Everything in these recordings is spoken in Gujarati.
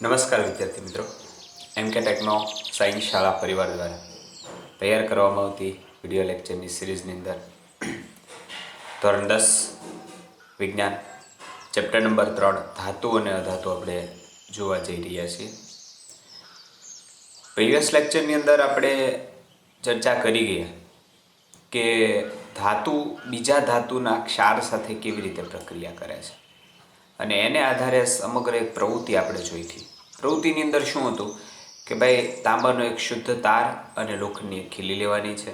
નમસ્કાર વિદ્યાર્થી મિત્રો, એમકે ટેકનો સાયન્સ શાળા પરિવાર દ્વારા તૈયાર કરવામાં આવતી વિડીયો લેક્ચરની સિરીઝની અંદર ધોરણ 10 વિજ્ઞાન ચેપ્ટર નંબર 3 ધાતુ અને અધાતુ આપણે જોવા જઈ રહ્યા છીએ. પ્રીવિયસ લેક્ચરની અંદર આપણે ચર્ચા કરી ગયા કે ધાતુ બીજા ધાતુના ક્ષાર સાથે કેવી રીતે પ્રક્રિયા કરે છે અને એને આધારે સમગ્ર એક પ્રવૃત્તિ આપણે જોઈ હતી. પ્રવૃત્તિની અંદર શું હતું કે ભાઈ તાંબાનો એક શુદ્ધ તાર અને લોખંડની એક ખીલી લેવાની છે.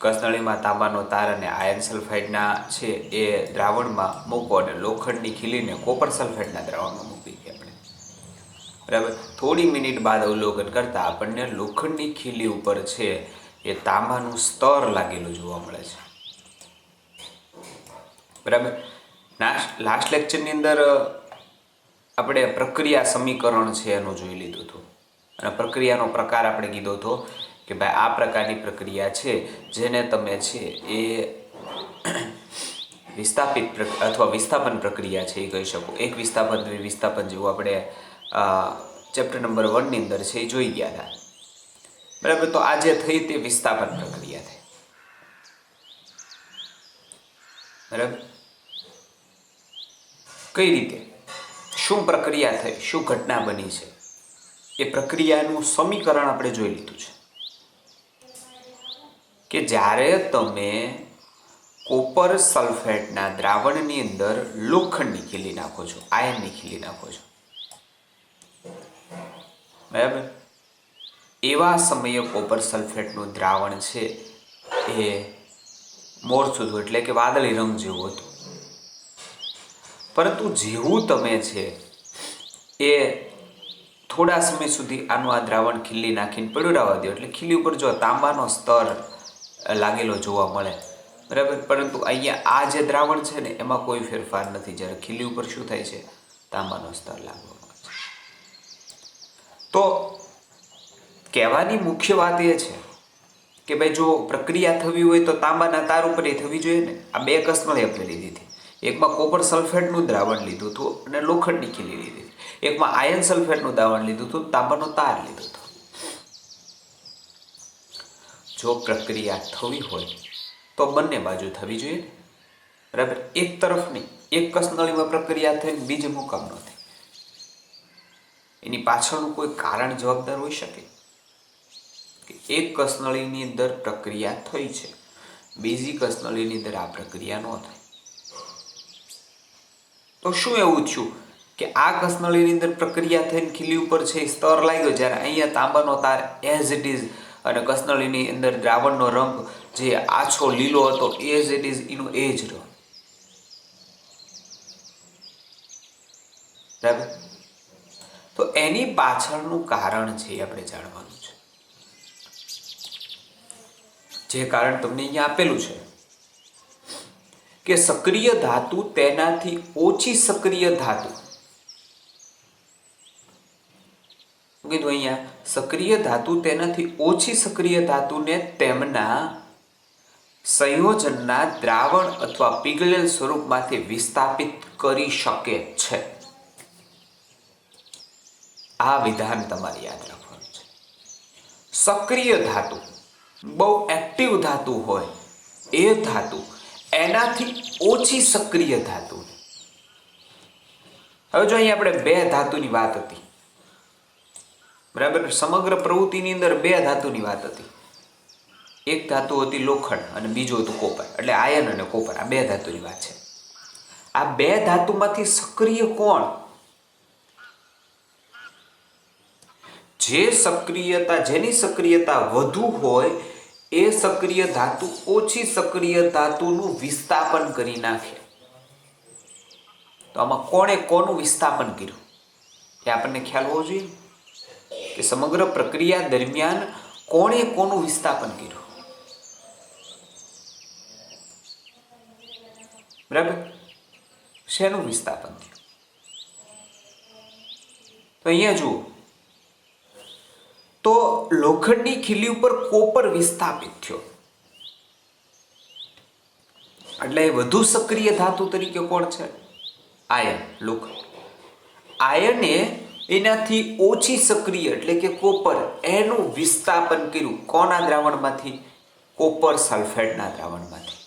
કસનળીમાં તાંબાનો તાર અને આયર્ન સલ્ફાઇડના છે એ દ્રાવણમાં મૂકો અને લોખંડની ખીલીને કોપર સલ્ફેટના દ્રાવણમાં મૂકી દઈએ આપણે. બરાબર. થોડી મિનિટ બાદ અવલોકન કરતાં આપણને લોખંડની ખીલી ઉપર છે એ તાંબાનું સ્તર લાગેલું જોવા મળે છે. બરાબર. લાસ્ટ લેક્ચરની અંદર આપણે પ્રક્રિયા સમીકરણ છે એનું જોઈ લીધું હતું અને પ્રક્રિયાનો પ્રકાર આપણે કીધો હતો કે ભાઈ આ પ્રકારની પ્રક્રિયા છે જેને તમે છે એ વિસ્થાપિત અથવા વિસ્થાપન પ્રક્રિયા છે એ કહી શકો. એક વિસ્થાપન વિસ્થાપન જેવું આપણે ચેપ્ટર નંબર 1 ની અંદર છે એ જોઈ ગયા હતા. બરાબર. તો આજે થઈ તે વિસ્થાપન પ્રક્રિયા થઈ. બરાબર. કઈ રીતે, શું પ્રક્રિયા થઈ, શું ઘટના બની છે, એ પ્રક્રિયાનું સમીકરણ આપણે જોઈ લીધું છે કે જ્યારે તમે કોપર સલ્ફેટના દ્રાવણની અંદર લોખંડની ખીલી નાખો છો, આયર્નની ખીલી નાખો છો, બરાબર, એવા સમયે કોપર સલ્ફેટનું દ્રાવણ છે એ મોરચું હતું, એટલે કે વાદળી રંગ જેવું હતું. પરંતુ જેવું તમે છે એ થોડા સમય સુધી આનું આ દ્રાવણ ખીલી નાખીને પડ્યું રહેવા દો એટલે ખીલી ઉપર જો તાંબાનો સ્તર લાગેલો જોવા મળે. બરાબર. પરંતુ અહીંયા આ જે દ્રાવણ છે ને એમાં કોઈ ફેરફાર નથી. જ્યારે ખીલી ઉપર શું થાય છે, તાંબાનો સ્તર લાગવા મળે છે. તો કહેવાની મુખ્ય વાત એ છે કે ભાઈ જો પ્રક્રિયા થવી હોય તો તાંબાના તાર ઉપર એ થવી જોઈએ ને. આ બે કસનળી આપણે લીધી હતી. એકમાં કોપર સલ્ફેટનું દ્રાવણ લીધું હતું અને લોખંડની ખીલી લીધી હતી. એકમાં આયર્ન સલ્ફેટનું દ્રાવણ લીધું હતું, તાંબાનો તાર લીધો હતો. જો પ્રક્રિયા થવી હોય તો બંને બાજુ થવી જોઈએ ને. બરાબર. એક તરફ નહીં, એક કસનળીમાં પ્રક્રિયા થઈને બીજે મુકામ ન થઈ. એની પાછળનું કોઈ કારણ જવાબદાર હોઈ શકે કે એક કસનળીની અંદર પ્રક્રિયા થઈ છે, બીજી કસનળીની અંદર આ પ્રક્રિયા ન થઈ. તો શું એવું થયું કે આ કસનળીની અંદર પ્રક્રિયા થઈને ખીલી ઉપર છે સ્તર લાગ્યો, જ્યારે અહીંયા તાંબાનો તાર એઝ ઇટ ઇઝ અને કસનળીની અંદર દ્રાવણનો રંગ જે આછો લીલો હતો એઝ ઇટ ઇઝ એનો એ જ રહ્યો. બરાબર. તો એની પાછળનું કારણ છે એ આપણે જાણવાનું છે. જે કારણ તમને અહીંયા આપેલું છે કે સક્રિય ધાતુ તેનાથી ઓછી સક્રિય ધાતુ, કીધું અહીંયા સક્રિય ધાતુ તેનાથી ઓછી સક્રિય ધાતુને તેમના સંયોજનના દ્રાવણ અથવા પીગળેલ સ્વરૂપમાંથી વિસ્થાપિત કરી શકે છે. આ વિધાન તમારે યાદ રાખવાનું છે. સક્રિય ધાતુ, બહુ એક્ટિવ ધાતુ હોય એ ધાતુ એનાથી ઓછી સક્રિય ધાતુ. હવે જો અહીંયા આપણે બે ધાતુની વાત હતી. બરાબર. સમગ્ર પ્રવૃત્તિની અંદર બે ધાતુની વાત હતી. એક ધાતુ હતી લોખંડ અને બીજું હતું કોપર, એટલે આયર્ન અને કોપર, આ બે ધાતુની વાત છે. આ બે ધાતુમાંથી સક્રિય કોણ? જેની સક્રિયતા વધુ હોય એ સક્રિય ધાતુ ઓછી સક્રિય ધાતુનું વિસ્થાપન કરી નાખે. તો આમાં કોણે કોનું વિસ્થાપન કર્યું એ આપણને ખ્યાલ હોવો જોઈએ કે સમગ્ર પ્રક્રિયા દરમિયાન કોણે કોનું વિસ્થાપન કર્યું. બરાબર. શેનું વિસ્થાપન થયું? તો અહીંયા જુઓ તો લોખંડની ખીલી ઉપર કોપર વિસ્થાપિત થયો, એટલે વધુ સક્રિય ધાતુ તરીકે કોણ છે? આયર્ન. લોખંડ. આયર્ને એનાથી ઓછી સક્રિય એટલે કે કોપર એનું વિસ્થાપન કર્યું કોના દ્રાવણમાંથી? કોપર સલ્ફેટના દ્રાવણમાંથી.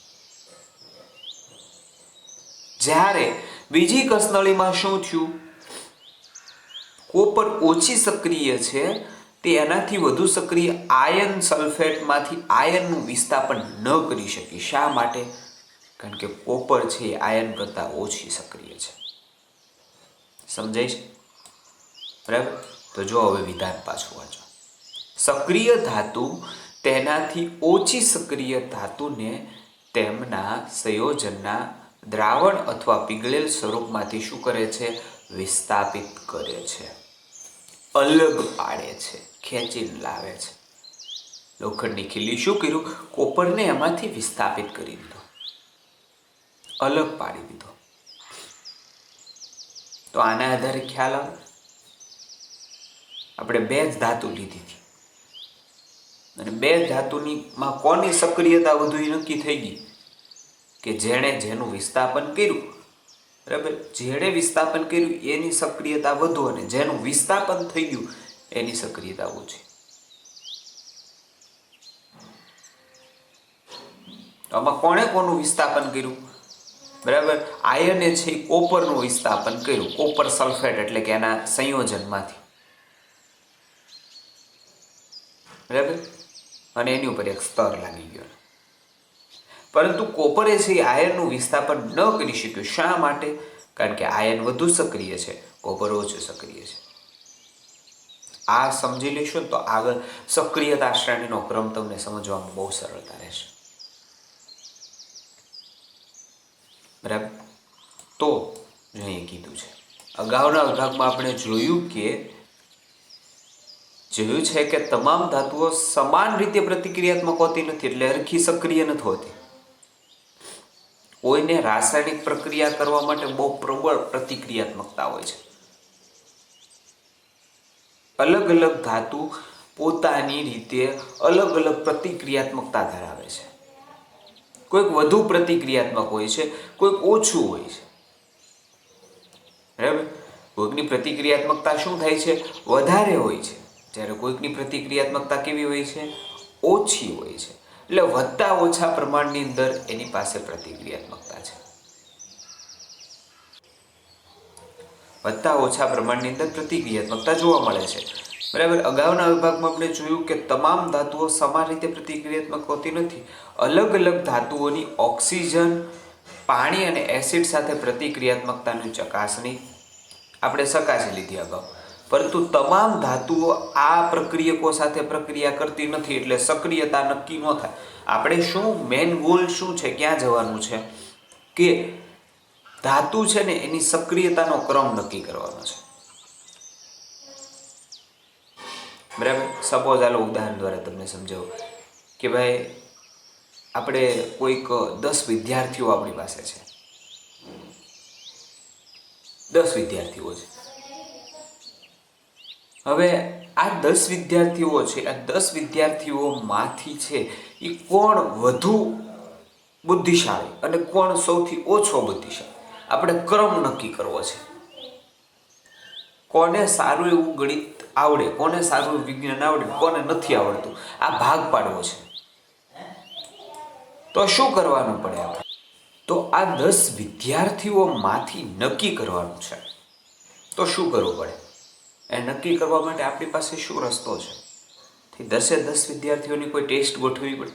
જ્યારે બીજી કસનળીમાં શું થયું? કોપર ઓછી સક્રિય છે તે એનાથી વધુ સક્રિય આયન સલ્ફેટમાંથી આયનનું વિસ્થાપન ન કરી શકી. શા માટે? કારણ કે કોપર છે એ આયન કરતાં ઓછી સક્રિય છે. સમજાય છે? બરાબર. તો જો હવે વિધાન પાછું વાંચો. સક્રિય ધાતુ તેનાથી ઓછી સક્રિય ધાતુને તેમના સંયોજનના દ્રાવણ અથવા પીગળેલ સ્વરૂપમાંથી શું કરે છે? વિસ્થાપિત કરે છે, અલગ પાડે છે, ખેંચીને લાવે છે. લોખંડની ખીલી શું કર્યું? કોપરને એમાંથી વિસ્થાપિત કરી દીધો, અલગ પાડી દીધો. તો આના આધારે ખ્યાલ આવે. આપણે બે જ ધાતુ લીધી હતી અને બે ધાતુની કોની સક્રિયતા વધુ એ નક્કી થઈ ગઈ કે જેણે જેનું વિસ્થાપન કર્યું. બરાબર. જેણે વિસ્થાપન કર્યું એની સક્રિયતા વધુ અને જેનું વિસ્થાપન થઈ ગયું એની સક્રિયતા ઓછી. આમાં કોણે કોનું વિસ્થાપન કર્યું? બરાબર. આયને છે કોપરનું વિસ્થાપન કર્યું, કોપર સલ્ફેટ એટલે કે એના સંયોજનમાંથી. બરાબર. અને એની ઉપર એક સ્તર લાગી ગયો. પરંતુ કોપરે છે આયનનું વિસ્થાપન ન કરી શક્યું. શા માટે? કારણ કે આયન વધુ સક્રિય છે, કોપર ઓછું સક્રિય છે. આ સમજી લેશો તો આગળ સક્રિયતા શ્રેણીનો ક્રમ તમને સમજવામાં બહુ સરળતા રહેશે. બરાબર. તો જો અહીં કીધું છે, અગાઉના વિભાગમાં આપણે જોયું છે કે તમામ ધાતુઓ સમાન રીતે પ્રતિક્રિયાત્મક હોતી નથી, એટલે હરખી સક્રિય નથી હોતી. કોઈને રાસાયણિક પ્રક્રિયા કરવા માટે બહુ પ્રબળ પ્રતિક્રિયાત્મકતા હોય છે. અલગ અલગ ધાતુ પોતાની રીતે અલગ અલગ પ્રતિક્રિયાત્મકતા ધરાવે છે. કોઈક વધુ પ્રતિક્રિયાત્મક હોય છે, કોઈક ઓછું હોય છે. બરાબર. કોઈકની પ્રતિક્રિયાત્મકતા શું થાય છે? વધારે હોય છે, જ્યારે કોઈકની પ્રતિક્રિયાત્મકતા કેવી હોય છે? ઓછી હોય છે. એટલે વધતા ઓછા પ્રમાણની અંદર એની પાસે પ્રતિક્રિયાત્મકતા છે. વધતા ઓછા પ્રમાણની અંદર પ્રતિક્રિયાત્મકતા જોવા મળે છે. બરાબર. અગાઉના વિભાગમાં આપણે જોયું કે તમામ ધાતુઓ સમાન રીતે પ્રતિક્રિયાત્મક હોતી નથી. અલગ અલગ ધાતુઓની ઓક્સિજન, પાણી અને એસિડ સાથે પ્રતિક્રિયાત્મકતાની ચકાસણી આપણે ચકાસી લીધી અગાઉ. પરંતુ તમામ ધાતુઓ આ પ્રક્રિયકો સાથે પ્રક્રિયા કરતી નથી, એટલે સક્રિયતા નક્કી ન થાય. આપણે શું મેન ગોલ શું છે, ક્યાં જવાનું છે કે ધાતુ છે ને એની સક્રિયતાનો ક્રમ નક્કી કરવાનો છે. બરાબર. સપોઝ આલો ઉદાહરણ દ્વારા તમને સમજાવું કે ભાઈ આપણે કોઈક 10 વિદ્યાર્થીઓ આપણી પાસે છે. 10 વિદ્યાર્થીઓ છે. હવે આ 10 વિદ્યાર્થીઓ છે, આ 10 વિદ્યાર્થીઓમાંથી છે એ કોણ વધુ બુદ્ધિશાળી અને કોણ સૌથી ઓછો બુદ્ધિશાળી, આપણે ક્રમ નક્કી કરવો છે. કોને સારું એવું ગણિત આવડે, કોને સારું એવું વિજ્ઞાન આવડે, કોને નથી આવડતું, આ ભાગ પાડવો છે. તો શું કરવાનું પડે આપણે? તો આ 10 વિદ્યાર્થીઓમાંથી નક્કી કરવાનું છે. તો શું કરવું પડે? એ નક્કી કરવા માટે આપણી પાસે શું રસ્તો છે? 10 વિદ્યાર્થીઓની કોઈ ટેસ્ટ ગોઠવવી પડે.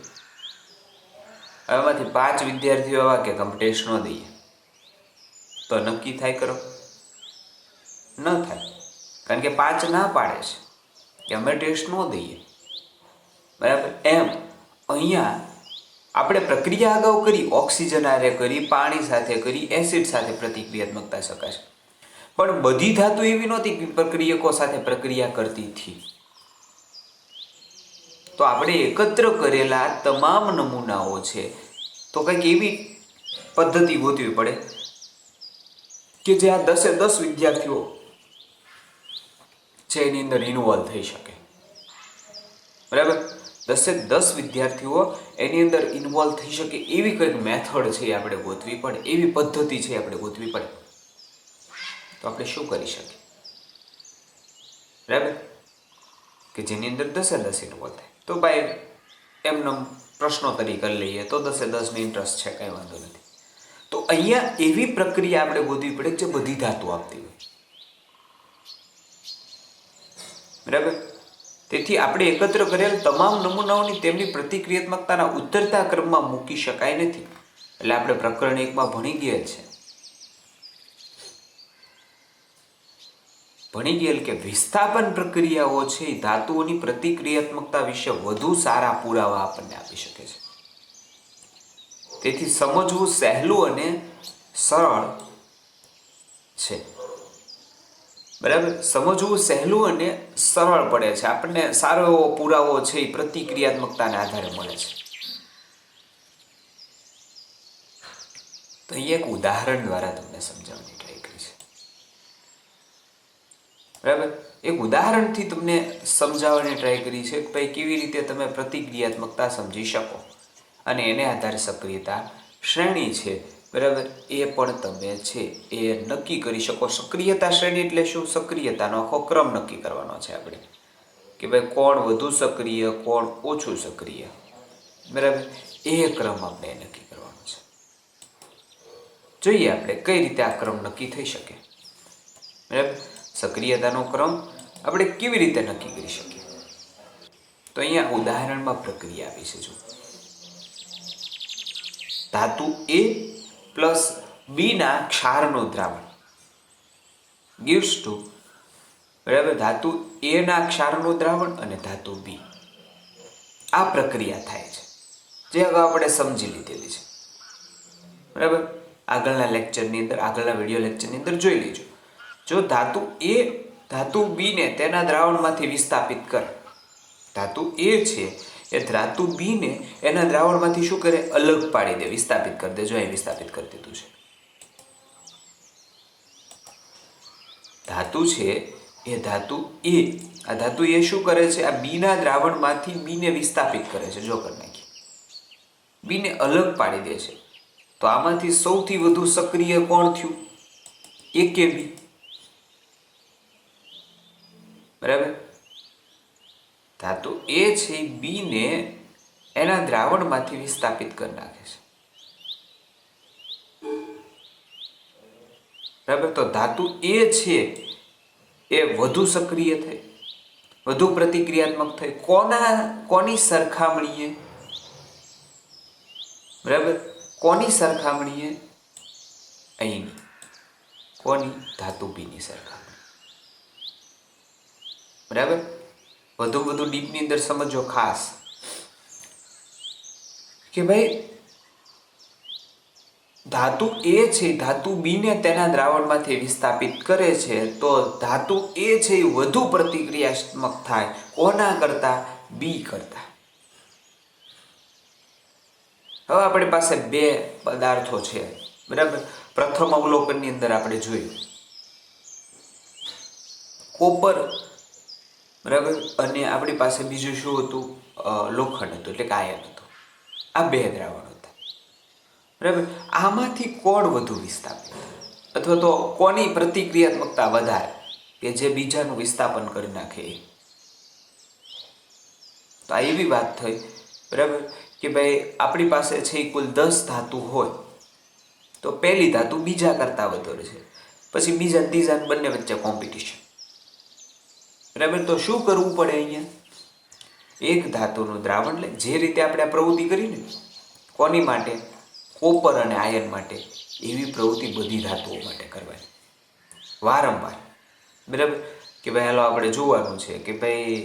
એમાંથી 5 વિદ્યાર્થીઓ એવા કે અમે ટેસ્ટ ન દઈએ, તો નક્કી થાય કરો? ન થાય. કારણ કે 5 ના પાડે છે કે અમે ટેસ્ટ ન દઈએ. બરાબર. એમ અહીંયા આપણે પ્રક્રિયા અગાઉ કરી, ઓક્સિજન હારે કરી, પાણી સાથે કરી, એસિડ સાથે પ્રતિક્રિયાત્મકતા ચકાસી. પણ બધી ધાતુ એવી નહોતી કે પ્રક્રિયકો સાથે પ્રક્રિયા કરતી હતી. તો આપણે એકત્ર કરેલા તમામ નમૂનાઓ છે તો કંઈક એવી પદ્ધતિ ગોતવી પડે કે જે આ 10 વિદ્યાર્થીઓ છે એની અંદર ઇન્વોલ્વ થઈ શકે. બરાબર. 10 વિદ્યાર્થીઓ એની અંદર ઇન્વોલ્વ થઈ શકે એવી કંઈક મેથડ છે એ આપણે ગોતવી પડે, એવી પદ્ધતિ છે આપણે ગોતવી પડે. તો આપણે શું કરી શકીએ? બરાબર, કે જેની અંદર 10 ઇન્વોલ્વ થાય. તો ભાઈ એમનો પ્રશ્નોત્તરી કરી લઈએ તો 10 ઇન્ટરેસ્ટ છે, કંઈ વાંધો નથી. તો અહીંયા એવી પ્રક્રિયા આપણે ગોતવી પડે જે બધી ધાતુ આપતી હોય. બરાબર, તેથી આપણે એકત્ર કરેલ તમામ નમૂનાઓની તેમની પ્રતિક્રિયાત્મકતાના ઉતરતા ક્રમમાં મૂકી શકાય નથી. એટલે આપણે પ્રકરણ 1માં ભણી ગયેલ કે વિસ્થાપન પ્રક્રિયાઓ છે એ ધાતુઓની પ્રતિક્રિયાત્મકતા વિશે વધુ સારા પુરાવા આપણને આપી શકે છે. તેથી સમજવું સહેલું અને સરળ છે. બરાબર, સમજવું સહેલું અને સરળ પડે છે. આપણને સારો એવો પુરાવો છે એ પ્રતિક્રિયાત્મકતાને આધારે મળે છે. તો અહીંયા એક ઉદાહરણ દ્વારા તમને સમજાવવાની ટ્રાય કરી છે. બરાબર, એક ઉદાહરણથી તમને સમજાવવાની ટ્રાય કરી છે કે ભાઈ કેવી રીતે તમે પ્રતિક્રિયાત્મકતા સમજી શકો અને એને આધારે સક્રિયતા શ્રેણી છે, બરાબર, એ પણ તમે છે એ નક્કી કરી શકો. સક્રિયતા શ્રેણી એટલે શું? સક્રિયતાનો આખો ક્રમ નક્કી કરવાનો છે આપણે, કે ભાઈ કોણ વધુ સક્રિય, કોણ ઓછું સક્રિય, બરાબર, એ ક્રમ આપણે નક્કી કરવાનો છે. જોઈએ આપણે કઈ રીતે આ ક્રમ નક્કી થઈ શકે. બરાબર, સક્રિયતાનો ક્રમ આપણે કેવી રીતે નક્કી કરી શકીએ? તો અહીંયા ઉદાહરણમાં પ્રક્રિયા આપી છે. જો ધાતુ A પ્લસ બીના ક્ષારનું દ્રાવણ gives to, બરાબર, ધાતુ A ના ક્ષારનું દ્રાવણ અને ધાતુ B. આ પ્રક્રિયા થાય છે જે અગાઉ આપણે સમજી લીધેલી છે. બરાબર, આગળના લેક્ચરની અંદર, આગળના વિડીયો લેક્ચરની અંદર જોઈ લેજો. જો ધાતુ A ધાતુ B ને તેના દ્રાવણમાંથી વિસ્થાપિત કરે, ધાતુ A છે એ ધાતુ B ને એના દ્રાવણમાંથી શું કરે? અલગ પાડી દે, વિસ્થાપિત કરી દે. જો અહીં વિસ્થાપિત કરી દીધું છે. ધાતુ છે એ ધાતુ A, આ ધાતુ A શું કરે છે? આ B ના દ્રાવણમાંથી B ને વિસ્થાપિત કરે છે. જો કરી નાખીએ, B ને અલગ પાડી દે છે. તો આમાંથી સૌથી વધુ સક્રિય કોણ થયું? A કે B? બરાબર, ધાતુ A છે B ને એના દ્રાવણમાંથી વિસ્થાપિત કરી નાખે છે. બરાબર, તો ધાતુ A છે એ વધુ સક્રિય થઈ, વધુ પ્રતિક્રિયાત્મક થઈ. કોની સરખામણીએ? બરાબર, કોની સરખામણીએ? અહીંની. કોની? ધાતુ B ની સરખામણી. બરાબર, વધુ ડીપની અંદર સમજો ખાસ કે ભાઈ ધાતુ A છે ધાતુ B ને તેના દ્રાવણમાંથી વિસ્થાપિત કરે છે, તો ધાતુ A છે એ વધુ પ્રતિક્રિયાત્મક થાય. કોના કરતા? B કરતા. હવે આપણી પાસે બે પદાર્થો છે. બરાબર, પ્રથમ અવલોકનની અંદર આપણે જોયું કોપર, બરાબર, અને આપણી પાસે બીજું શું હતું? લોખંડ હતું, એટલે કે આયન હતું. આ બે દ્રાવણ હતા. બરાબર, આમાંથી કોણ વધુ વિસ્થાપિત અથવા તો કોની પ્રતિક્રિયાત્મકતા વધારે કે જે બીજાનું વિસ્થાપન કરી નાખે? તો આ એવી વાત થઈ, બરાબર, કે ભાઈ આપણી પાસે છે કુલ 10 ધાતુ હોય તો પહેલી ધાતુ બીજા કરતા વધારે છે, પછી બીજા ત્રીજા બંને વચ્ચે કોમ્પિટિશન. બરાબર, તો શું કરવું પડે? અહીંયા એક ધાતુનું દ્રાવણ લે, જે રીતે આપણે આ પ્રવૃત્તિ કરીને કોની માટે? કોપર અને આયન માટે. એવી પ્રવૃત્તિ બધી ધાતુઓ માટે કરવાની વારંવાર. બરાબર, કે ભાઈ હાલો આપણે જોવાનું છે કે ભાઈ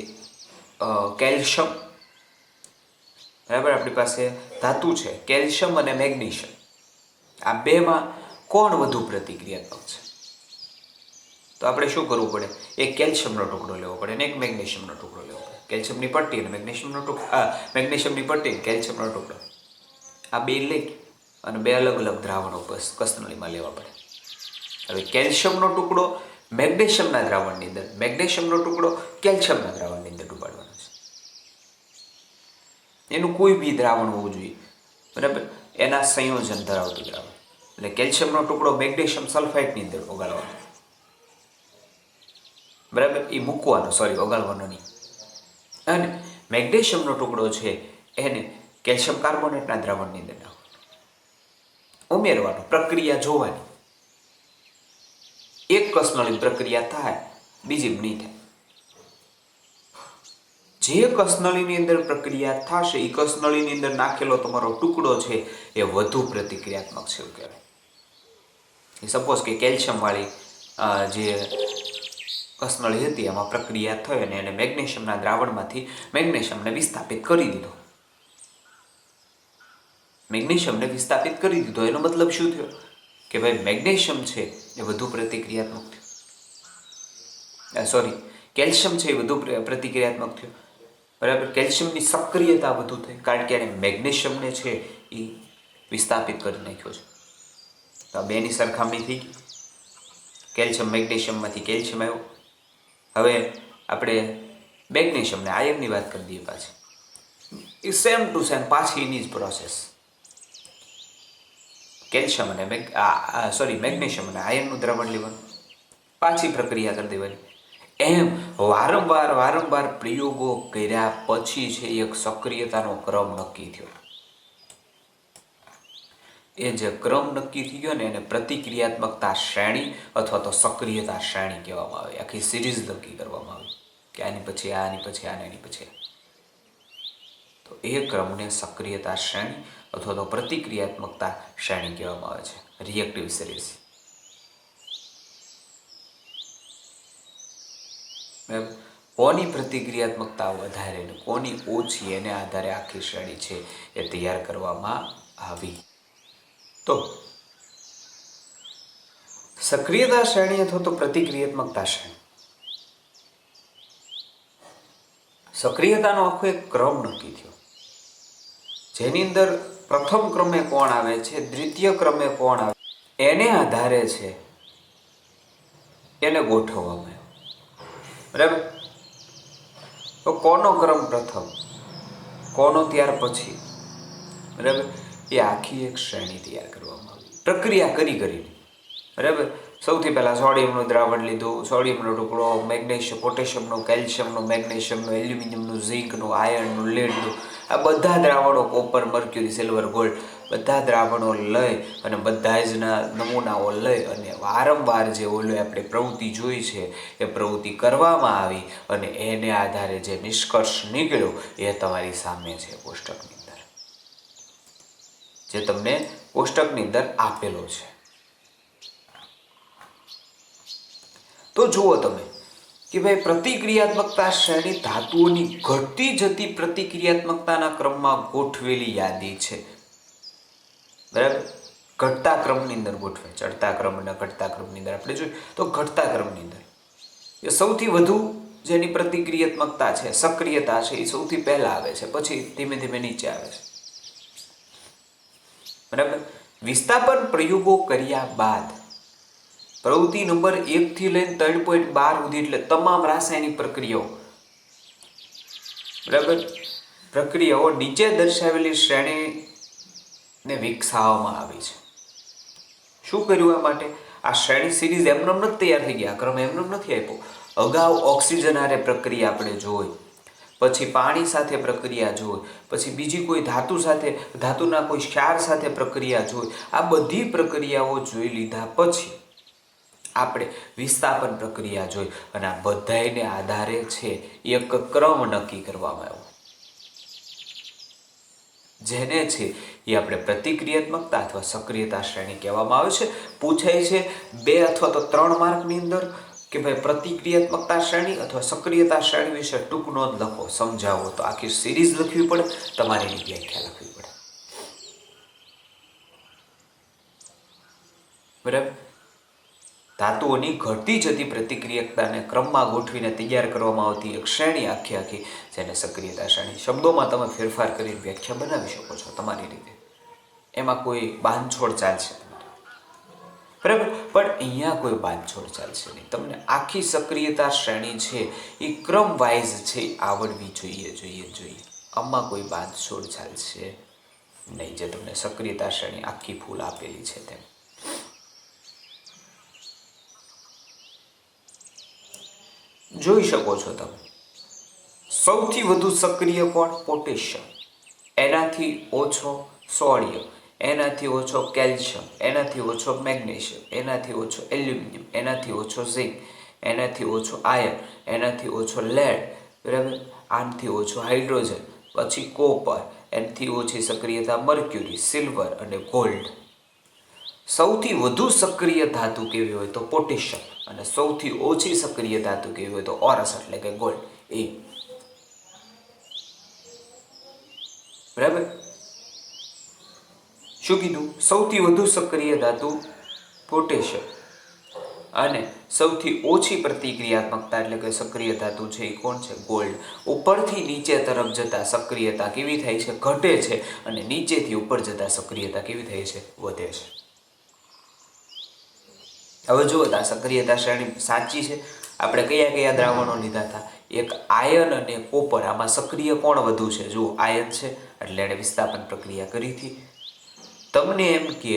કેલ્શિયમ, બરાબર, આપણી પાસે ધાતુ છે કેલ્શિયમ અને મેગ્નેશિયમ. આ બેમાં કોણ વધુ પ્રતિક્રિયાત્મક છે? તો આપણે શું કરવું પડે? એક કેલ્શિયમનો ટુકડો લેવો પડે અને એક મેગ્નેશિયમનો ટુકડો લેવો પડે. કેલ્શિયમની પટ્ટી અને મેગ્નેશિયમની પટ્ટી અને કેલ્શિયમનો ટુકડો. આ બે લઈ અને બે અલગ અલગ દ્રાવણો કસનળીમાં લેવા પડે. હવે કેલ્શિયમનો ટુકડો મેગ્નેશિયમના દ્રાવણની અંદર, મેગ્નેશિયમનો ટુકડો કેલ્શિયમના દ્રાવણની અંદર ડૂબાડવાનો છે. એનું કોઈ બી દ્રાવણ હોવું જોઈએ, બરાબર, એના સંયોજન ધરાવતું દ્રાવણ. એટલે કેલ્શિયમનો ટુકડો મેગ્નેશિયમ સલ્ફાઇડની અંદર ઓગાળવાનો, બરાબર, એ મૂકવાનો, સોરી, ઓગાળવાનો નહીં. અને મેગ્નેશિયમનો ટુકડો છે એને કેલ્શિયમ કાર્બોનેટના દ્રાવણની અંદર ઉમેરવાનો, પ્રક્રિયા જોવાની. એક કસનળી પ્રક્રિયા થાય, બીજી નહીં થાય. જે કસનળીની અંદર પ્રક્રિયા થશે એ કસનળીની અંદર નાખેલો તમારો ટુકડો છે એ વધુ પ્રતિક્રિયાત્મક છે એવું કહેવાય. સપોઝ કે કેલ્શિયમવાળી જે કસનળી હતી એમાં પ્રક્રિયા થઈ અને એને મેગ્નેશિયમના દ્રાવણમાંથી મેગ્નેશિયમને વિસ્થાપિત કરી દીધો. મેગ્નેશિયમને વિસ્થાપિત કરી દીધો એનો મતલબ શું થયો કે ભાઈ મેગ્નેશિયમ છે એ વધુ પ્રતિક્રિયાત્મક થયું. સોરી, કેલ્શિયમ છે એ વધુ પ્રતિક્રિયાત્મક થયું. બરાબર, કેલ્શિયમની સક્રિયતા વધુ થઈ કારણ કે એને મેગ્નેશિયમને છે એ વિસ્થાપિત કરી નાખ્યો છે. તો આ બેની સરખામણી થઈ ગઈ. કેલ્શિયમ મેગ્નેશિયમમાંથી કેલ્શિયમ આવ્યો. હવે આપણે મેગ્નેશિયમને આયર્નની વાત કરી દઈએ પાછી. એ સેમ ટુ સેમ પાછી એની જ પ્રોસેસ. કેલ્શિયમ અને મેગ્નેશિયમ અને આયર્નનું દ્રાવણ લેવાનું, પાછી પ્રક્રિયા કરી દેવાની. એમ વારંવાર પ્રયોગો કર્યા પછી છે એક સક્રિયતાનો ક્રમ નક્કી થયો. એ જે ક્રમ નક્કી થઈ ગયો ને એને પ્રતિક્રિયાત્મકતા શ્રેણી અથવા તો સક્રિયતા શ્રેણી કહેવામાં આવે. આખી સિરીઝ નક્કી કરવામાં આવી કે આની પછી આની પછી આની પછી. તો એ ક્રમને સક્રિયતા શ્રેણી અથવા તો પ્રતિક્રિયાત્મકતા શ્રેણી કહેવામાં આવે છે, રિએક્ટિવ સિરીઝ. કોની પ્રતિક્રિયાત્મકતા વધારે ને કોની ઓછી એને આધારે આખી શ્રેણી છે એ તૈયાર કરવામાં આવી. તો સક્રિયતા શ્રેણી અથવા તો પ્રતિક્રિયાત્મકતા શ્રેણી, સક્રિયતાનો આખો એક ક્રમ નક્કી થયો જેની અંદર પ્રથમ ક્રમે કોણ આવે છે, દ્વિતીય ક્રમે કોણ આવે એને આધારે છે એને ગોઠવવામાં આવ્યો. બરાબર, તો કોનો ક્રમ પ્રથમ, કોનો ત્યાર પછી, બરાબર, એ આખી એક શ્રેણી તૈયાર કરવામાં આવી પ્રક્રિયા કરીને. બરાબર, સૌથી પહેલાં સોડિયમનું દ્રાવણ લીધું, સોડિયમનો ટુકડો, મેગ્નેશિયમ, પોટેશિયમનું, કેલ્શિયમનું, મેગ્નેશિયમનું, એલ્યુમિનિયમનું, ઝિંકનું, આયર્નનું, લેડનું, આ બધા દ્રાવણો, કોપર, મર્ક્યુરી, સિલ્વર, ગોલ્ડ, બધા દ્રાવણો લઈ અને બધા જના નમૂનાઓ લઈ અને વારંવાર જે ઓલો આપણે પ્રવૃત્તિ જોઈ છે એ પ્રવૃત્તિ કરવામાં આવી અને એને આધારે જે નિષ્કર્ષ નીકળ્યો એ તમારી સામે છે કોષ્ટકની અંદર, જે તમને કોષ્ટકની અંદર આપેલો છે. તો જુઓ તમે કે ભાઈ પ્રતિક્રિયાત્મકતા શ્રેણી ધાતુઓની ઘટતી જતી પ્રતિક્રિયાત્મકતાના ક્રમમાં ગોઠવેલી યાદી છે. બરાબર, ઘટતા ક્રમની અંદર ગોઠવે. ચડતા ક્રમ અને ઘટતા ક્રમની અંદર આપણે જોઈએ તો ઘટતા ક્રમની અંદર એ સૌથી વધુ જેની પ્રતિક્રિયાત્મકતા છે, સક્રિયતા છે, એ સૌથી પહેલા આવે છે, પછી ધીમે ધીમે નીચે આવે છે. બરાબર, વિસ્થાપન પ્રયોગો કર્યા બાદ પ્રવૃત્તિ નંબર 1 થી લઈને 3.12 સુધી એટલે તમામ રાસાયણિક પ્રક્રિયાઓ, બરાબર, પ્રક્રિયાઓ નીચે દર્શાવેલી શ્રેણીને વિકસાવવામાં આવી છે. શું કર્યું આ માટે? આ શ્રેણી સિરીઝ એમનેમ નથી તૈયાર થઈ ગયા, ક્રમ એમનેમ નથી આપ્યો. અગાઉ ઓક્સિજન હારે પ્રક્રિયા આપણે જોઈ, પછી પાણી સાથે પ્રક્રિયા જોઈ, પછી બીજી કોઈ ધાતુ સાથે, ધાતુના કોઈ ક્ષાર સાથે પ્રક્રિયા જોઈ. આ બધી પ્રક્રિયાઓ જોઈ લીધા પછી આપણે વિસ્થાપન પ્રક્રિયા જોઈ અને આ બધાને આધારે છે એક ક્રમ નક્કી કરવામાં આવ્યો જેને છે એ આપણે પ્રતિક્રિયાત્મકતા અથવા સક્રિયતા શ્રેણી કહેવામાં આવે છે. પૂછાય છે 2 અથવા તો 3 માર્કની અંદર કે ભાઈ પ્રતિક્રિયાત્મકતા શ્રેણી અથવા સક્રિયતા શ્રેણી વિશે ટૂંક નોંધ લખો, સમજાવો. તો આખી સિરીઝ લખવી પડે, તમારે એની વ્યાખ્યા લખવી પડે. બરાબર, ધાતુઓની ઘટતી જતી પ્રતિક્રિયાને ક્રમમાં ગોઠવીને તૈયાર કરવામાં આવતી એક શ્રેણી આખી જેને સક્રિયતા શ્રેણી. શબ્દોમાં તમે ફેરફાર કરીને વ્યાખ્યા બનાવી શકો છો તમારી રીતે, એમાં કોઈ બાંધછોડ ચાલશે તમારે. બરાબર, પણ અહીંયા કોઈ બાંધછોડ ચાલશે નહીં. તમને આખી સક્રિયતા શ્રેણી છે એ ક્રમ વાઇઝ છે આવડવી જોઈએ. આમાં કોઈ બાંધછોડ ચાલશે નહીં, જે તમને સક્રિયતા શ્રેણી આખી ફૂલ આપેલી છે તેમ. જોઈ શકો છો તમે. સૌથી વધુ સક્રિય કોણ? પોટેશિયમ. એનાથી ઓછો સોડિયમ, એનાથી ઓછો કેલ્શિયમ, એનાથી ઓછો મેગ્નેશિયમ, એનાથી ઓછો એલ્યુમિનિયમ, એનાથી ઓછો ઝિંક, એનાથી ઓછો આયર્ન, એનાથી ઓછો લેડ, બરાબર, આનાથી ઓછો હાઇડ્રોજન, પછી કોપર, એનાથી ઓછી સક્રિયતા મર્ક્યુરી, સિલ્વર અને ગોલ્ડ. સૌથી વધુ સક્રિય ધાતુ કેવી હોય તો પોટેશિયમ, અને સૌથી ઓછી સક્રિય ધાતુ કેવી હોય તો ઓરસ એટલે કે ગોલ્ડ. એ બરાબર. શું કીધું? સૌથી વધુ સક્રિય ધાતુ પોટેશિયમ અને સૌથી ઓછી પ્રતિક્રિયાત્મકતા એટલે કે સક્રિય ધાતુ છે એ કોણ છે? ગોલ્ડ. ઉપરથી નીચે તરફ જતા સક્રિયતા કેવી થાય છે? ઘટે છે. અને નીચેથી ઉપર જતા સક્રિયતા કેવી થાય છે? વધે છે. હવે જુઓ, આ સક્રિયતા શ્રેણી સાચી છે. આપણે કયા કયા દ્રાવણો લીધા હતા? એક આયર્ન અને કોપર. આમાં સક્રિય કોણ વધુ છે? જુઓ, આયર્ન છે એટલે એણે વિસ્થાપન પ્રક્રિયા કરી હતી. તમને એમ કે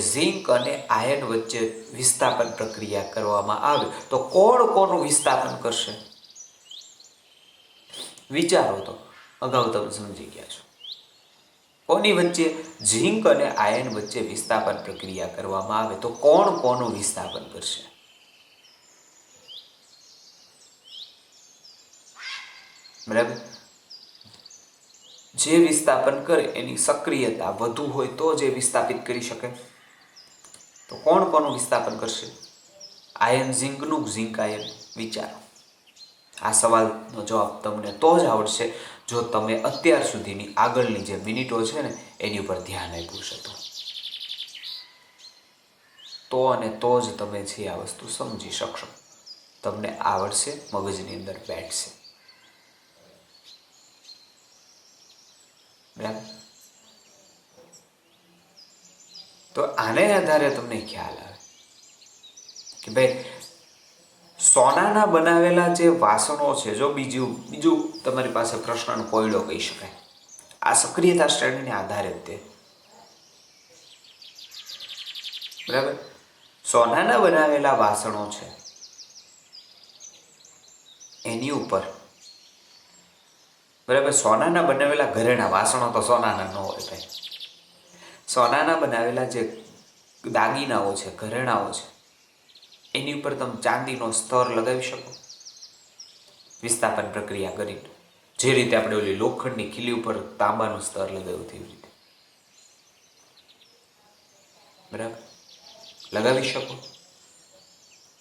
ઝિંક અને આયર્ન વચ્ચે વિસ્થાપન પ્રક્રિયા કરવામાં આવે તો કોણ કોનું વિસ્થાપન કરશે? વિચારો તો. અગાઉ તમે સમજી ગયા છો. કોની વચ્ચે? ઝિંક અને આયર્ન વચ્ચે વિસ્થાપન પ્રક્રિયા કરવામાં આવે તો કોણ કોનું વિસ્થાપન કરશે? બરાબર. જે વિસ્થાપન કરે એની સક્રિયતા વધુ હોય તો જે વિસ્થાપિત કરી શકે. તો કોણ કોનું વિસ્થાપન કરશે? આયર્ન ઝિંકનું, ઝિંક આયર્ન. વિચારો. આ સવાલનો જવાબ તમને તો જ આવડશે જો તમે અત્યાર સુધીની આગળની જે મિનિટો છે ને એની ઉપર ધ્યાન આપ્યું છે તો અને તો જ તમે છે આ વસ્તુ સમજી શકશો. તમને આવડશે, મગજની અંદર બેઠશે. બરાબર. તો આને આધારે તમને ખ્યાલ આવે કે ભાઈ સોનાના બનાવેલા જે વાસણો છે, જો બીજું તમારી પાસે પ્રશ્નનો કોયડો કહી શકાય, આ સક્રિયતા શ્રેણીને આધારે તે બરાબર. સોનાના બનાવેલા વાસણો છે એની ઉપર બરાબર. સોનાના બનાવેલા ઘરેણા વાસણો તો સોનાના ન હોય ભાઈ. સોનાના બનાવેલા જે દાગીનાઓ છે, ઘરેણાઓ છે, એની ઉપર તમે ચાંદીનો સ્તર લગાવી શકો વિસ્થાપન પ્રક્રિયા કરીને. જે રીતે આપણે ઓલી લોખંડની ખીલી ઉપર તાંબાનું સ્તર લગાવ્યું તેવી રીતે. બરાબર. લગાવી શકો.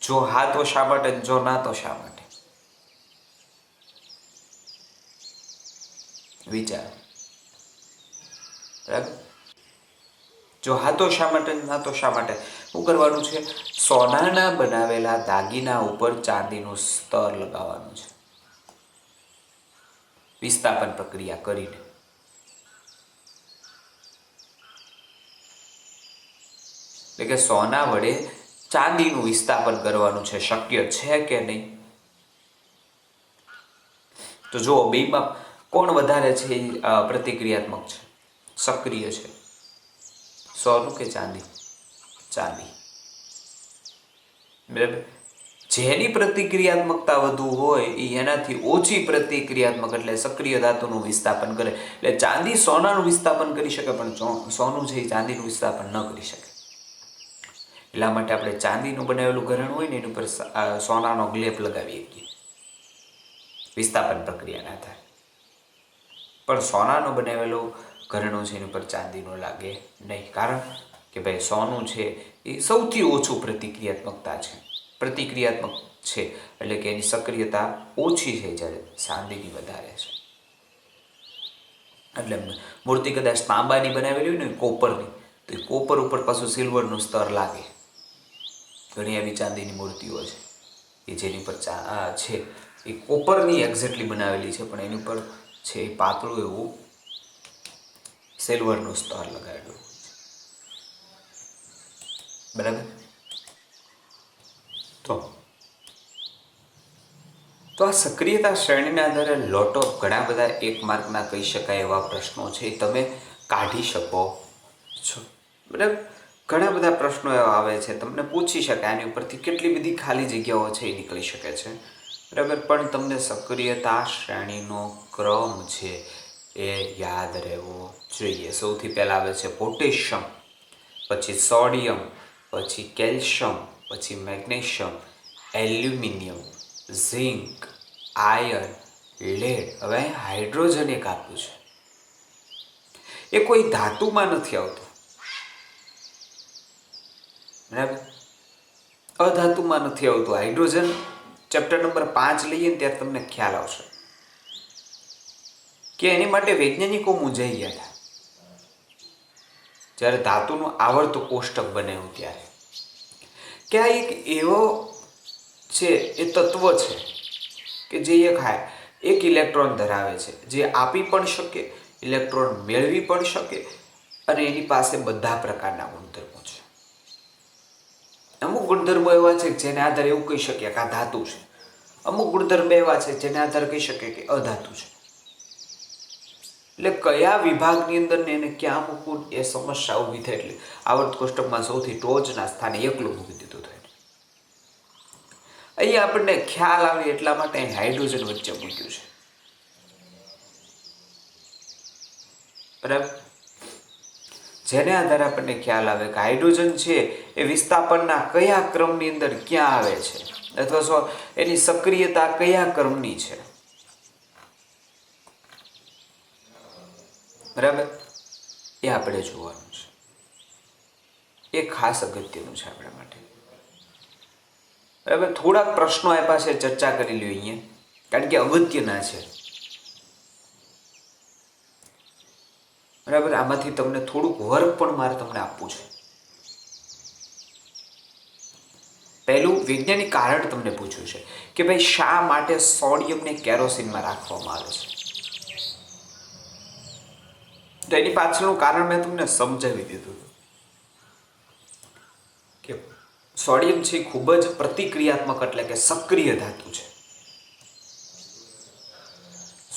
જો હા તો શા માટે? જો ના તો શા માટે? વિચારો. બરાબર. જો હા તો શા માટે? ના તો શા માટે? શું કરવાનું છે? સોનાના બનાવેલા દાગીના ઉપર ચાંદીનું સ્તર લગાવવાનું છે વિસ્થાપન પ્રક્રિયા કરીને. એટલે કે સોના વડે ચાંદીનું વિસ્થાપન કરવાનું છે. શક્ય છે કે નહીં? તો જુઓ, બેમાં કોણ વધારે છે પ્રતિક્રિયાત્મક છે, સક્રિય છે? સોનું કે ચાંદી? ચાંદી. બરાબર. જેની પ્રતિક્રિયાત્મકતા વધુ હોય એ એનાથી ઓછી પ્રતિક્રિયાત્મક એટલે સક્રિય ધાતુનું વિસ્થાપન કરે. એટલે ચાંદી સોનાનું વિસ્થાપન કરી શકે પણ સોનું છે એ ચાંદીનું વિસ્થાપન ન કરી શકે. એટલા માટે આપણે ચાંદીનું બનાવેલું ઘરેણું હોય ને એની ઉપર સોનાનો ગ્લેપ લગાવી શકીએ વિસ્થાપન પ્રક્રિયાના આધારે. પણ સોનાનો બનાવેલો ઘરેણું છે એની ઉપર ચાંદીનો લાગે નહીં. કારણ કે ભાઈ સોનું છે એ સૌથી ઓછું પ્રતિક્રિયાત્મક છે એટલે કે એની સક્રિયતા ઓછી છે જ્યારે ચાંદીની વધારે છે. એટલે મૂર્તિ કદાચ તાંબાની બનાવેલી હોય ને કોપરની, તો એ કોપર ઉપર પાછું સિલ્વરનું સ્તર લાગે. ઘણી એવી ચાંદીની મૂર્તિઓ છે કે જેની પર છે એ કોપરની એક્ઝેક્ટલી બનાવેલી છે પણ એની ઉપર છે એ પાતળું એવું સિલ્વરનું સ્તર લગાવેલું. બરાબર. તો આ સક્રિયતા શ્રેણીના આધારે લોટ ઓફ ઘણા બધા એક માર્કના કહી શકાય એવા પ્રશ્નો છે તમે કાઢી શકો છો. બરાબર. ઘણા બધા પ્રશ્નો એવા આવે છે તમને પૂછી શકાય આની ઉપરથી કેટલી બધી ખાલી જગ્યાઓ છે એ નીકળી શકે છે. બરાબર, પણ તમને સક્રિયતા શ્રેણીનો ક્રમ છે એ યાદ રહેવો જોઈએ. સૌથી પહેલાં આવે છે પોટેશિયમ, પછી સોડિયમ, પછી કેલ્શિયમ, પછી magnesium, aluminium, zinc, iron, lead. હવે હાઇડ્રોજન એક આપ્યું છે, એ કોઈ ધાતુમાં નથી આવતું. બરાબર, અધાતુમાં નથી આવતું. હાઇડ્રોજન ચેપ્ટર નંબર 5 લઈએ ને ત્યારે તમને ખ્યાલ આવશે કે એની માટે વૈજ્ઞાનિકો મૂંઝાઈ ગયા હતા જ્યારે ધાતુનું આવર્ત કોષ્ટક બનાવ્યું ત્યારે, કે આ એક એવો છે, એ તત્વ છે કે જે એક ઇલેક્ટ્રોન ધરાવે છે, જે આપી પણ શકે, ઇલેક્ટ્રોન મેળવી પણ શકે, અને એની પાસે બધા પ્રકારના ગુણધર્મો છે. અમુક ગુણધર્મો એવા છે જેને આધારે એવું કહી શકીએ કે આ ધાતુ છે, અમુક ગુણધર્મો એવા છે જેને આધારે કહી શકીએ કે અધાતુ છે. એટલે કયા વિભાગની અંદર ને એને ક્યાં મૂકવું એ સમસ્યા ઊભી થાય. એટલે આવર્ત કોષ્ટકમાં સૌથી ટોચના સ્થાને એકલું મૂકી દીધું થાય. અહીંયા આપણને ખ્યાલ આવે એટલા માટે હાઇડ્રોજન વચ્ચે મૂક્યું છે. બરાબર, જેને આધારે આપણને ખ્યાલ આવે કે હાઇડ્રોજન છે એ વિસ્થાપનના કયા ક્રમની અંદર ક્યાં આવે છે, અથવા એની સક્રિયતા કયા ક્રમની છે. બરાબર, એ આપણે જોવાનું છે. એ ખાસ અગત્યનું છે આપણા માટે. બરાબર, થોડાક પ્રશ્નો આપ્યા છે, ચર્ચા કરી લ્યો અહીંયા, કારણ કે અગત્યના છે. બરાબર, આમાંથી તમને થોડુંક વર્ક પણ મારે તમને આપવું છે. પહેલું વૈજ્ઞાનિક કારણ તમને પૂછ્યું છે કે ભાઈ શા માટે સોડિયમને કેરોસીનમાં રાખવામાં આવે છે. તો એની પાછળનું કારણ મેં તમને સમજાવી દીધું કે સોડિયમ છે ખૂબ જ પ્રતિક્રિયાત્મક, એટલે કે સક્રિય ધાતુ છે.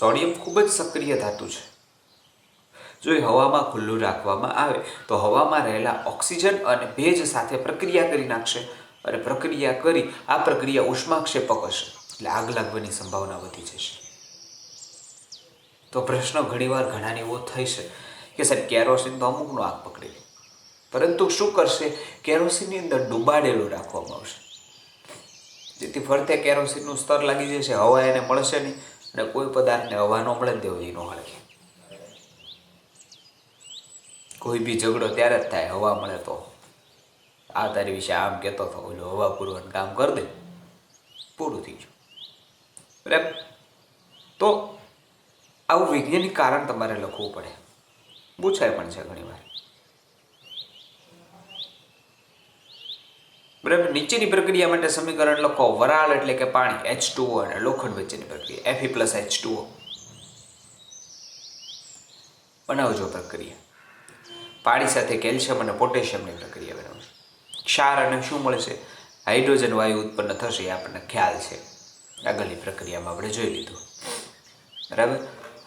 સોડિયમ ખૂબ જ સક્રિય ધાતુ છે. જો એ હવામાં ખુલ્લું રાખવામાં આવે તો હવામાં રહેલા ઓક્સિજન અને ભેજ સાથે પ્રક્રિયા કરી નાખશે, અને પ્રક્રિયા કરી આ પ્રક્રિયા ઉષ્માક્ષેપક હશે, એટલે આગ લાગવાની સંભાવના વધી જશે. તો પ્રશ્ન ઘણીવાર ઘણાને એવો થઈ છે કે સાહેબ કેરોસીન તો અમુકનો આગ પકડી લે, પરંતુ શું કરશે, કેરોસીનની અંદર ડુબાડેલું રાખવામાં આવશે, જેથી ફરતે કેરોસીનનું સ્તર લાગી જશે, હવા એને મળશે નહીં, અને કોઈ પદાર્થને હવા ન મળે તેવો ન હળગે. કોઈ બી ઝઘડો ત્યારે જ થાય હવા મળે તો. આ તારી વિશે આમ કહેતો હતો, ઓલો હવા પૂરવાનું કામ કરી દે, પૂરું થઈ ગયું. બરાબર, તો આવું વૈજ્ઞાનિક કારણ તમારે લખવું પડે, પૂછાય પણ છે ઘણી વાર. બરાબર, નીચેની પ્રક્રિયા માટે સમીકરણ લખો. વરાળ એટલે કે પાણી H2O અને લોખંડ વચ્ચેની પ્રક્રિયા Fe+H2O. બનાવજો પ્રક્રિયા. પાણી સાથે કેલ્શિયમ અને પોટેશિયમની પ્રક્રિયા બનાવજો. ક્ષાર અને શું મળશે, હાઇડ્રોજન વાયુ ઉત્પન્ન થશે, એ આપણને ખ્યાલ છે, આગળની પ્રક્રિયામાં આપણે જોઈ લીધું. બરાબર,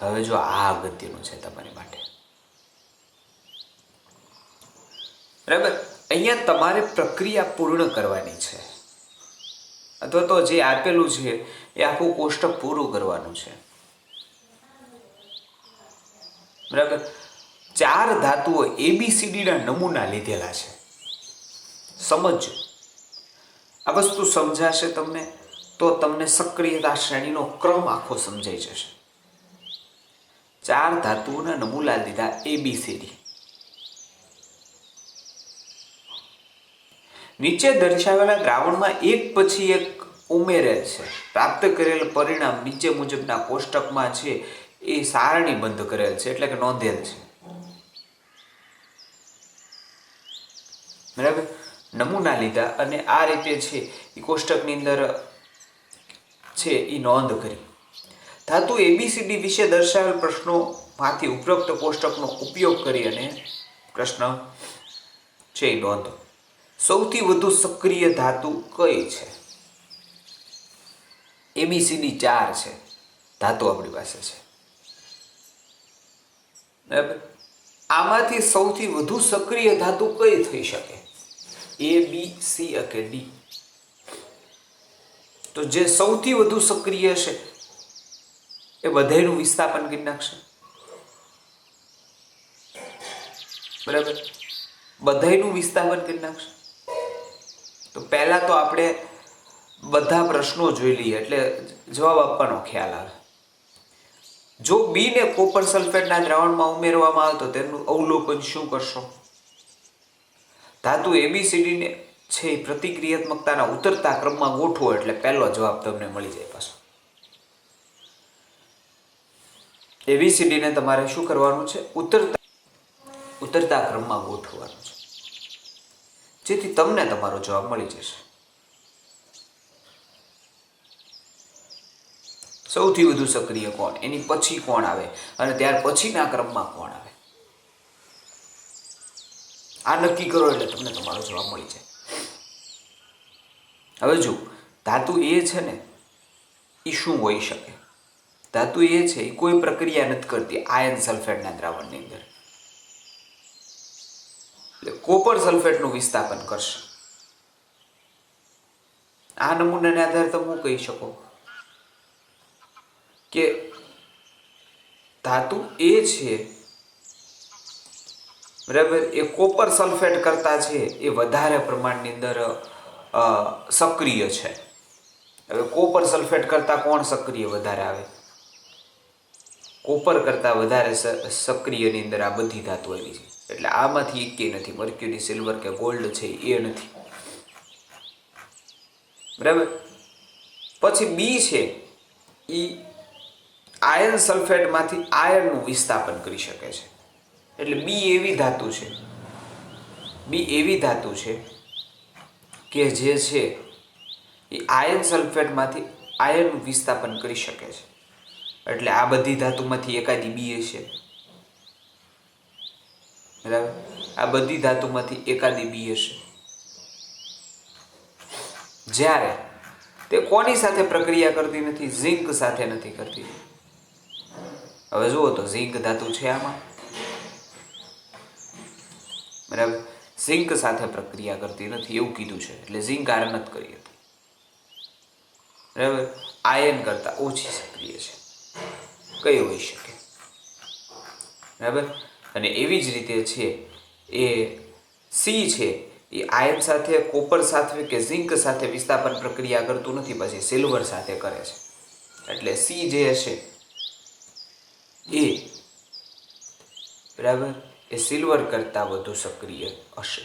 હવે જો આ અગત્યનું છે તમારી માટે. બરાબર, અહીંયા તમારે પ્રક્રિયા પૂર્ણ કરવાની છે, અથવા તો જે આપેલું છે એ આખું કોષ્ટક પૂરું કરવાનું છે. બરાબર, 4 ધાતુઓ ABCDના નમૂના લીધેલા છે. સમજો, આ વસ્તુ સમજાશે તમને તો તમને સક્રિયતા શ્રેણીનો ક્રમ આખો સમજાઈ જશે. 4 ધાતુઓના નમૂના લીધા ABCD. નીચે દર્શાવેલા દ્રાવણમાં એક પછી એક ઉમેરેલ છે. પ્રાપ્ત કરેલ પરિણામ નીચે મુજબના કોષ્ટકમાં છે એ સારણીબદ્ધ કરેલ છે, એટલે કે નોંધેલ છે. બરાબર, નમૂના લીધા અને આ રીતે છે એ કોષ્ટકની અંદર છે એ નોંધ કરી. ધાતુ ABCD વિશે દર્શાવેલ પ્રશ્નોમાંથી ઉપરોક્ત કોષ્ટકનો ઉપયોગ કરી અને પ્રશ્ન છે એ નોંધો. સૌથી વધુ સક્રિય ધાતુ કઈ છે? ABCD 4 છે ધાતુ આપણી પાસે છે. બરાબર, આમાંથી સૌથી વધુ સક્રિય ધાતુ કઈ થઈ શકે? A, B, C કે D? તો જે સૌથી વધુ સક્રિય છે એ બધાયનું વિસ્થાપન કરી નાખશે. બરાબર, બધાયનું વિસ્થાપન કરી નાખશે. તો પહેલા તો આપણે બધા પ્રશ્નો જોઈ લઈએ એટલે જવાબ આપવાનો ખ્યાલ આવે. જો બી ને કોપર સલ્ફેટના દ્રાવણમાં ઉમેરવામાં આવે તો તેનું અવલોકન શું કરશો? ધાતુ ABCD ને છે પ્રતિક્રિયાત્મકતાના ઉતરતા ક્રમમાં ગોઠવો એટલે પહેલો જવાબ તમને મળી જાય. પાછો ABCD ને તમારે શું કરવાનું છે? ઉતરતા ક્રમમાં ગોઠવવાનું છે, જેથી તમને તમારો જવાબ મળી જશે. સૌથી વધુ સક્રિય કોણ, એની પછી કોણ આવે અને ત્યાર પછીના ક્રમમાં કોણ આવે, આ નક્કી કરો એટલે તમને તમારો જવાબ મળી જાય. હવે જો ધાતુ એ છે ને એ શું હોઈ શકે? ધાતુ એ છે એ કોઈ પ્રક્રિયા નથી કરતી આયર્ન સલ્ફેટના દ્રાવણની અંદર, એટલે કોપર સલ્ફેટનું વિસ્થાપન કરશે. આ નમૂનાને આધારે તમે શું કહી શકો કે ધાતુ એ છે, બરાબર, એ કોપર સલ્ફેટ કરતા છે એ વધારે પ્રમાણની અંદર સક્રિય છે. હવે કોપર સલ્ફેટ કરતા કોણ સક્રિય વધારે આવે? કોપર કરતા વધારે સક્રિયની અંદર આ બધી ધાતુ આવી છે. એટલે આમાંથી એકે નથી, મર્ક્યુરી, સિલ્વર કે ગોલ્ડ છે એ નથી. બરાબર. પછી બી છે એ આયર્ન સલ્ફેટમાંથી આયર્નનું વિસ્થાપન કરી શકે છે. એટલે બી એવી ધાતુ છે કે જે છે એ આયર્ન સલ્ફેટમાંથી આયર્નનું વિસ્થાપન કરી શકે છે. એટલે આ બધી ધાતુમાંથી એકાદી બી હશે. બરાબર, આ બધી ધાતુમાંથી એકાદી બી હશે. જ્યારે તે કોની સાથે પ્રક્રિયા કરતી નથી? ઝિંક સાથે નથી કરતી. હવે જુઓ તો ઝિંક ધાતુ છે આમાં, બરાબર, ઝિંક સાથે પ્રક્રિયા કરતી નથી એવું કીધું છે, એટલે ઝિંક આયર્ન નથી કરી હતી. બરાબર, આયર્ન કરતા ઓછી સક્રિય છે. કઈ હોઈ શકે? બરાબર. અને એવી જ રીતે છે એ સી છે એ આયર્ન સાથે, કોપર સાથે કે ઝિંક સાથે વિસ્થાપન પ્રક્રિયા કરતું નથી, પછી સિલ્વર સાથે કરે છે. એટલે સી જે હશે એ, બરાબર, એ સિલ્વર કરતા વધુ સક્રિય હશે.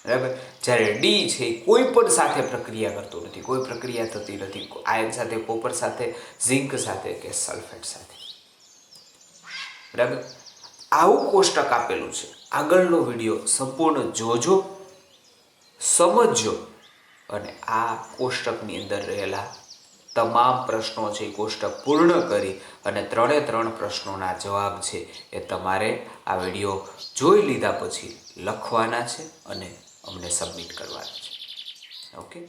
બરાબર. જ્યારે ડી છે એ કોઈ પણ સાથે પ્રક્રિયા કરતું નથી, કોઈ પ્રક્રિયા થતી નથી આયર્ન સાથે, કોપર સાથે, ઝિંક સાથે કે સલ્ફેટ સાથે. બરાબર. આવું કોષ્ટક આપેલું છે. આગળનો વિડીયો સંપૂર્ણ જોજો, સમજજો અને આ કોષ્ટકની અંદર રહેલા તમામ પ્રશ્નો છે એ કોષ્ટક પૂર્ણ કરી અને 3 પ્રશ્નોના જવાબ છે એ તમારે આ વિડીયો જોઈ લીધા પછી લખવાના છે અને અમને સબમિટ કરવાના છે. ઓકે.